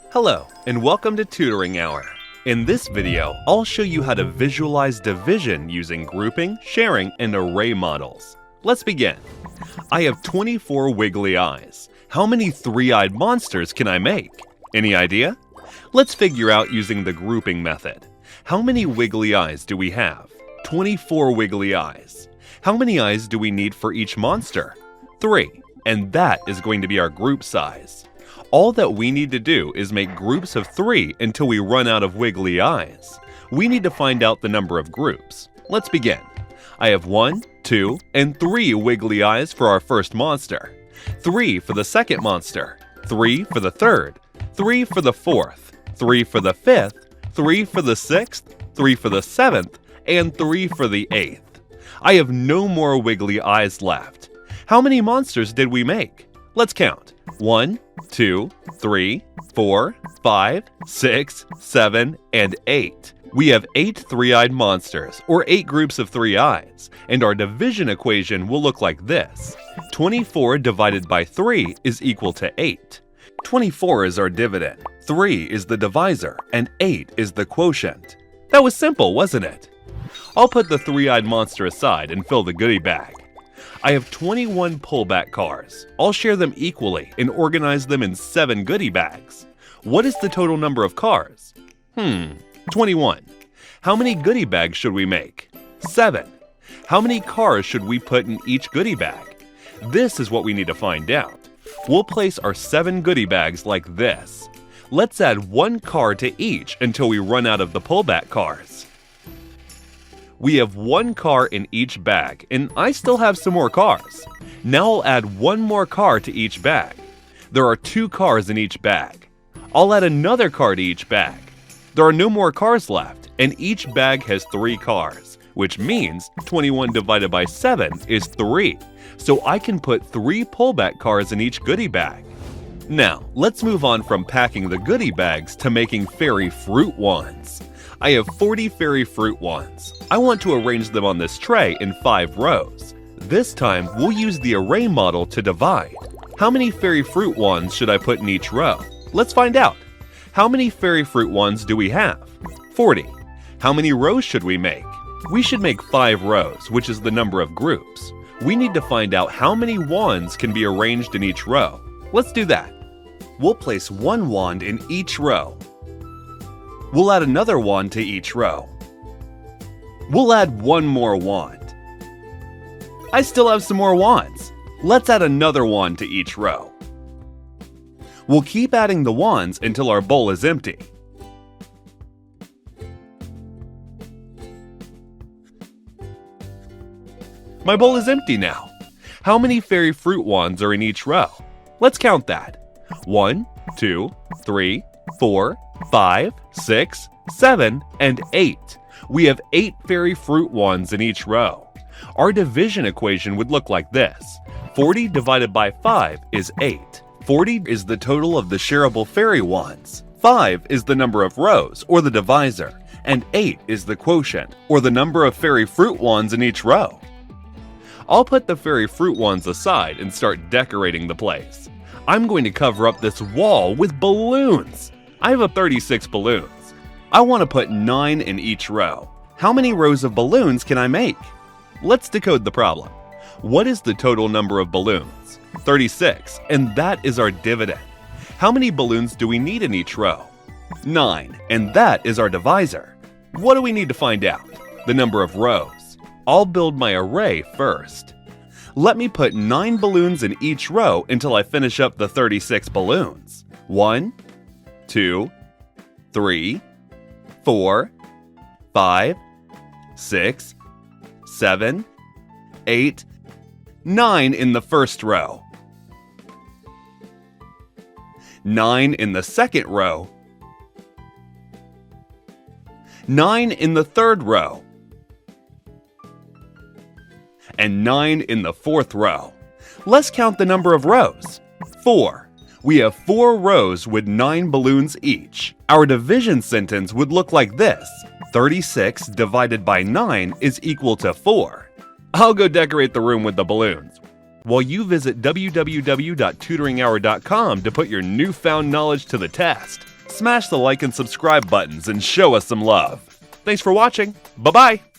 Hello, and welcome to Tutoring Hour. In this video, I'll show you how to visualize division using grouping, sharing, and array models. Let's begin. I have 24 wiggly eyes. How many three-eyed monsters can I make? Any idea? Let's figure out using the grouping method. How many wiggly eyes do we have? 24 wiggly eyes. How many eyes do we need for each monster? 3, and that is going to be our group size. All that we need to do is make groups of 3 until we run out of wiggly eyes. We need to find out the number of groups. Let's begin. I have 1, 2, and 3 wiggly eyes for our first monster, 3 for the second monster, 3 for the third, 3 for the fourth, 3 for the fifth, 3 for the sixth, 3 for the seventh, and 3 for the eighth. I have no more wiggly eyes left. How many monsters did we make? Let's count. 1, 2, 3, 4, 5, 6, 7, and 8. We have 8 three-eyed monsters, or 8 groups of 3 eyes, and our division equation will look like this. 24 divided by 3 is equal to 8. 24 is our dividend, 3 is the divisor, and 8 is the quotient. That was simple, wasn't it? I'll put the three-eyed monster aside and fill the goodie bag. I have 21 pullback cars. I'll share them equally and organize them in 7 goodie bags. What is the total number of cars? 21. How many goodie bags should we make? 7. How many cars should we put in each goodie bag? This is what we need to find out. We'll place our 7 goodie bags like this. Let's add 1 car to each until we run out of the pullback cars. We have 1 car in each bag, and I still have some more cars. Now I'll add 1 more car to each bag. There are 2 cars in each bag. I'll add another car to each bag. There are no more cars left, and each bag has 3 cars, which means 21 divided by 7 is 3. So I can put 3 pullback cars in each goodie bag. Now, let's move on from packing the goodie bags to making fairy fruit wands. I have 40 fairy fruit wands. I want to arrange them on this tray in 5 rows. This time, we'll use the array model to divide. How many fairy fruit wands should I put in each row? Let's find out. How many fairy fruit wands do we have? 40. How many rows should we make? We should make 5 rows, which is the number of groups. We need to find out how many wands can be arranged in each row. Let's do that. We'll place 1 wand in each row. We'll add another wand to each row. We'll add 1 more wand. I still have some more wands. Let's add another wand to each row. We'll keep adding the wands until our bowl is empty. My bowl is empty now. How many fairy fruit wands are in each row? Let's count that. 1, 2, 3, 4, 5, 6, 7, and 8. We have 8 fairy fruit wands in each row. Our division equation would look like this. 40 divided by 5 is 8. 40 is the total of the shareable fairy wands. 5 is the number of rows, or the divisor, and 8 is the quotient, or the number of fairy fruit wands in each row. I'll put the fairy fruit wands aside and start decorating the place. I'm going to cover up this wall with balloons. I have 36 balloons. I want to put 9 in each row. How many rows of balloons can I make? Let's decode the problem. What is the total number of balloons? 36, and that is our dividend. How many balloons do we need in each row? 9, and that is our divisor. What do we need to find out? The number of rows. I'll build my array first. Let me put 9 balloons in each row until I finish up the 36 balloons. 1, 2, 3, 4, 5, 6, 7, 8, 9 in the first row. 9 in the second row. 9 in the third row. And 9 in the fourth row. Let's count the number of rows. 4. We have 4 rows with 9 balloons each. Our division sentence would look like this. 36 divided by 9 is equal to 4. I'll go decorate the room with the balloons, while you visit www.tutoringhour.com to put your newfound knowledge to the test. Smash the like and subscribe buttons and show us some love. Thanks for watching. Bye-bye.